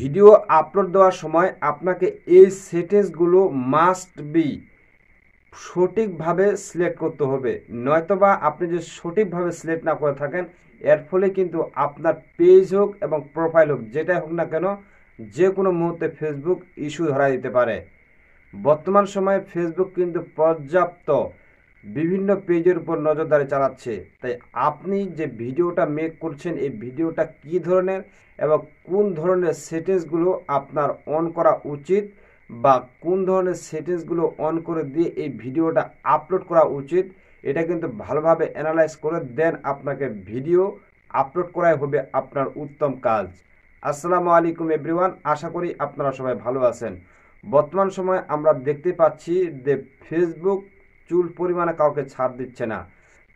Video upload দেওয়ার সময় আপনাকে এই সেটিংসগুলো মাস্ট বি সঠিকভাবে সিলেক্ট করতে হবে, নয়তোবা আপনি যদি সঠিকভাবে সিলেক্ট না করে থাকেন এর ফলে কিন্তু আপনার পেজ হোক এবং প্রোফাইল হোক যেটাই হোক না কেন যে কোনো মুহূর্তে ফেসবুক ইস্যু ধরা দিতে পারে। বর্তমান সময়ে ফেসবুক কিন্তু পর্যাপ্ত বিভিন্ন পেজের উপর নজরদারি চালাচ্ছে, তাই আপনি যে ভিডিওটা মেক করছেন এই ভিডিওটা কী ধরনের এবং কোন ধরনের সেটিংসগুলো আপনার অন করা উচিত বা কোন ধরনের সেটিংসগুলো অন করে দিয়ে এই ভিডিওটা আপলোড করা উচিত এটা কিন্তু ভালোভাবে অ্যানালাইজ করে দেন আপনাকে ভিডিও আপলোড করাই হবে আপনার উত্তম কাজ। আসসালামু আলাইকুম এভরিওয়ান, আশা করি আপনারা সবাই ভালো আছেন। বর্তমান সময়ে আমরা দেখতে পাচ্ছি যে ফেসবুক চুল পরিমাণে কাউকে ছাড় দিচ্ছে না,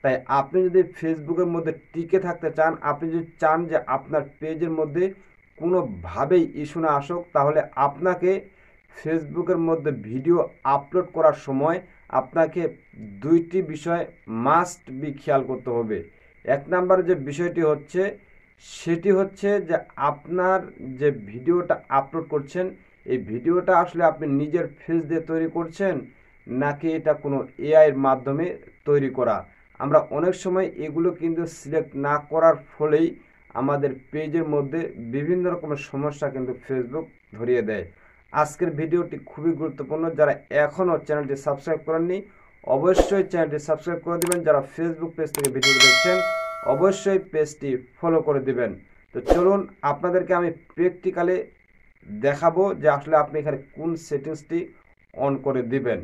তাই আপনি যদি ফেসবুকের মধ্যে টিকে থাকতে চান, আপনি যদি চান যে আপনার পেজের মধ্যে কোনোভাবেই ইস্যু না আসুক, তাহলে আপনাকে ফেসবুকের মধ্যে ভিডিও আপলোড করার সময় আপনাকে দুইটি বিষয় মাস্ট বি খেয়াল করতে হবে। এক নাম্বার যে বিষয়টি হচ্ছে সেটি হচ্ছে যে আপনার যে ভিডিওটা আপলোড করছেন এই ভিডিওটা আসলে আপনি নিজের ফেস দিয়ে তৈরি করছেন নাকি এটা কোনো এআইয়ের মাধ্যমে তৈরি করা। আমরা অনেক সময় এগুলো কিন্তু সিলেক্ট না করার ফলেই আমাদের পেজের মধ্যে বিভিন্ন রকমের সমস্যা কিন্তু ফেসবুক ধরিয়ে দেয়। আজকের ভিডিওটি খুবই গুরুত্বপূর্ণ, যারা এখনও চ্যানেলটি সাবস্ক্রাইব করেননি অবশ্যই চ্যানেলটি সাবস্ক্রাইব করে দিবেন, যারা ফেসবুক পেজ থেকে ভিডিও দেখছেন অবশ্যই পেজটি ফলো করে দিবেন। তো চলুন আপনাদেরকে আমি প্র্যাকটিক্যালি দেখাবো যে আসলে আপনি এখানে কোন সেটিংসটি অন করে দিবেন।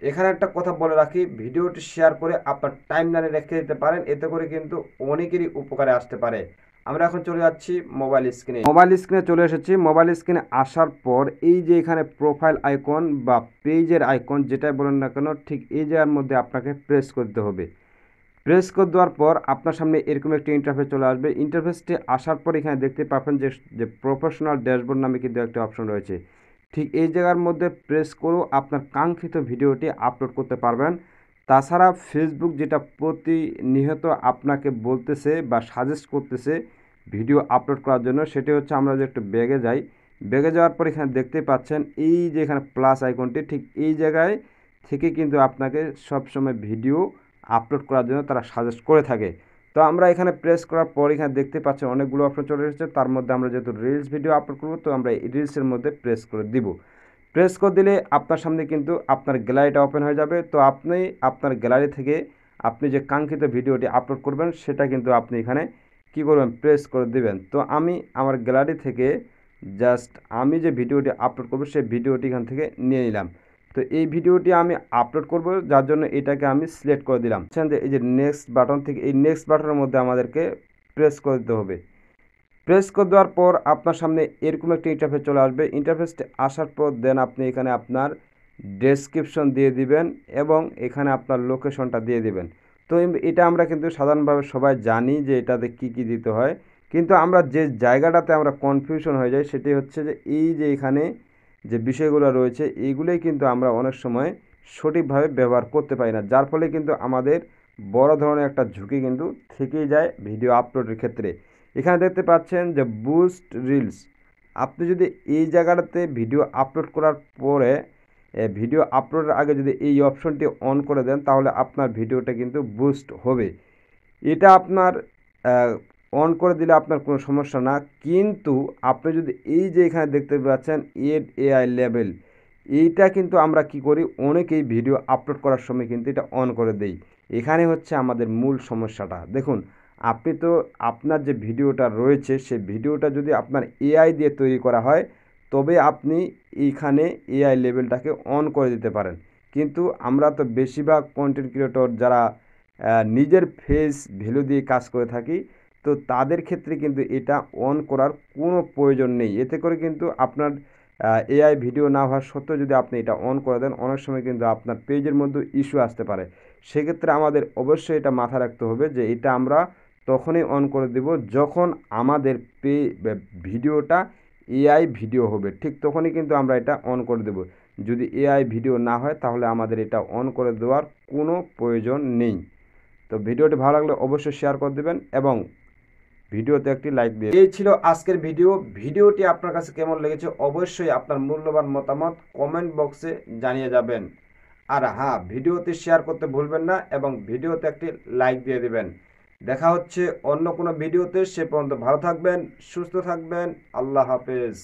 এখানে একটা কথা বলে রাখি, ভিডিওটি শেয়ার করে আপনার টাইমলাইনে রেখে দিতে পারেন, এতে করে কিন্তু অনেকেরই উপকারে আসতে পারে। আমরা এখন চলে যাচ্ছি মোবাইল স্ক্রিনে চলে এসেছি। মোবাইল স্ক্রিনে আসার পর এই যে এখানে প্রোফাইল আইকন বা পেজের আইকন যেটাই বলেন না কেন ঠিক এই জায়গার মধ্যে আপনাকে প্রেস করতে হবে। প্রেস করে দেওয়ার পর আপনার সামনে এরকম একটি ইন্টারফেস চলে আসবে। ইন্টারফেসটি আসার পর এখানে দেখতে পাবেন যে প্রফেশনাল ড্যাশবোর্ড নামে কিন্তু একটা অপশন রয়েছে। ঠিক এই জায়গার মধ্যে প্রেস করেও আপনার কাঙ্ক্ষিত ভিডিওটি আপলোড করতে পারবেন। তাছাড়া ফেসবুক যেটা প্রতিনিয়ত আপনাকে বলতেছে বা সাজেস্ট করতেছে ভিডিও আপলোড করার জন্য, সেটি হচ্ছে আমরা যে একটু ব্যাগে যাই, ব্যাগে যাওয়ার পর এখানে দেখতে পাচ্ছেন এই যে এখানে প্লাস আইকনটি ঠিক এই জায়গায় থেকে কিন্তু আপনাকে সবসময় ভিডিও আপলোড করার জন্য তারা সাজেস্ট করে থাকে। তো আমরা এখানে প্রেস করার পর এখানে দেখতে পাচ্ছেন অনেকগুলো অপশন চলে এসেছে, তার মধ্যে আমরা যেহেতু রিলস ভিডিও আপলোড করব তো আমরা এই রিলসের মধ্যে প্রেস করে দিব। প্রেস করে দিলে আপনার সামনে কিন্তু আপনার গ্যালারিটা ওপেন হয়ে যাবে। তো আপনি আপনার গ্যালারি থেকে আপনি যে কাঙ্ক্ষিত ভিডিওটি আপলোড করবেন সেটা কিন্তু আপনি এখানে কি করবেন প্রেস করে দিবেন। তো আমি আমার গ্যালারি থেকে জাস্ট আমি যে ভিডিওটি আপলোড করব সেই ভিডিওটি এখান থেকে নিয়ে নিলাম। তো এই ভিডিওটি আমি আপলোড করব, যার জন্য এটাকে আমি সিলেক্ট করে দিলাম। যে এই যে নেক্সট বাটন থেকে এই নেক্সট বাটনের মধ্যে আমাদেরকে প্রেস করে দিতে হবে। প্রেস করে দেওয়ার পর আপনার সামনে এরকম একটি ইন্টারফেস চলে আসবে। ইন্টারফেসটি আসার পর দেন আপনি এখানে আপনার ডেসক্রিপশন দিয়ে দিবেন এবং এখানে আপনার লোকেশনটা দিয়ে দিবেন। তো এটা আমরা কিন্তু সাধারণভাবে সবাই জানি যে এটাতে কি কি দিতে হয়, কিন্তু আমরা যে জায়গাটাতে আমরা কনফিউশন হয়ে যাই সেটি হচ্ছে যে এই যে এখানে যে বিষয়গুলো রয়েছে এইগুলোই কিন্তু আমরা অনেক সময় সঠিকভাবে ব্যবহার করতে পারি না, যার ফলে কিন্তু আমাদের বড় ধরনের একটা ঝুঁকি কিন্তু থেকেই যায় ভিডিও আপলোডের ক্ষেত্রে। এখানে দেখতে পাচ্ছেন যে বুস্ট রিলস, আপনি যদি এই জায়গাটাতে ভিডিও আপলোড করার পরে ভিডিও আপলোডের আগে যদি এই অপশনটি অন করে দেন তাহলে আপনার ভিডিওটা কিন্তু বুস্ট হবে। এটা আপনার অন করে দিলে আপনার কোনো সমস্যা না, কিন্তু আপনি যদি এই যে এখানে দেখতে পাচ্ছেন এড এআই লেভেল, এইটা কিন্তু আমরা কি করি অনেকেই ভিডিও আপলোড করার সময় কিন্তু এটা অন করে দেই। এখানে হচ্ছে আমাদের মূল সমস্যাটা। দেখুন আপনি তো আপনার যে ভিডিওটা রয়েছে সেই ভিডিওটা যদি আপনার এআই দিয়ে তৈরি করা হয় তবে আপনি এইখানে এআই লেভেলটাকে অন করে দিতে পারেন, কিন্তু আমরা তো বেশিরভাগ কন্টেন্ট ক্রিয়েটর যারা নিজের ফেস ভ্যালু দিয়ে কাজ করে থাকি, তো তাদের ক্ষেত্রে কিন্তু এটা অন করার কোনো প্রয়োজন নেই। এতে করে কিন্তু আপনার এআই ভিডিও না হওয়া সত্ত্বেও যদি আপনি এটা অন করে দেন অনেক সময় কিন্তু আপনার পেজের মধ্যে ইস্যু আসতে পারে। সেক্ষেত্রে আমাদের অবশ্যই এটা মাথায় রাখতে হবে যে এটা আমরা তখনই অন করে দেব যখন আমাদের ভিডিওটা এআই ভিডিও হবে, ঠিক তখনই কিন্তু আমরা এটা অন করে দেব। যদি এআই ভিডিও না হয় তাহলে আমাদের এটা অন করে দেওয়ার কোনো প্রয়োজন নেই। তো ভিডিওটি ভালো লাগলে অবশ্যই শেয়ার করে দেবেন এবং ভিডিওতে একটি লাইক দিয়ে। এই ছিল আজকের ভিডিওটি আপনার কাছে কেমন লেগেছে অবশ্যই আপনার মূল্যবান মতামত কমেন্ট বক্সে জানিয়ে যাবেন। আর হ্যাঁ, ভিডিওটি শেয়ার করতে ভুলবেন না এবং ভিডিওতে একটি লাইক দিয়ে দিবেন। দেখা হচ্ছে অন্য কোনো ভিডিওতে, সে পর্যন্ত ভালো থাকবেন, সুস্থ থাকবেন। আল্লাহ হাফেজ।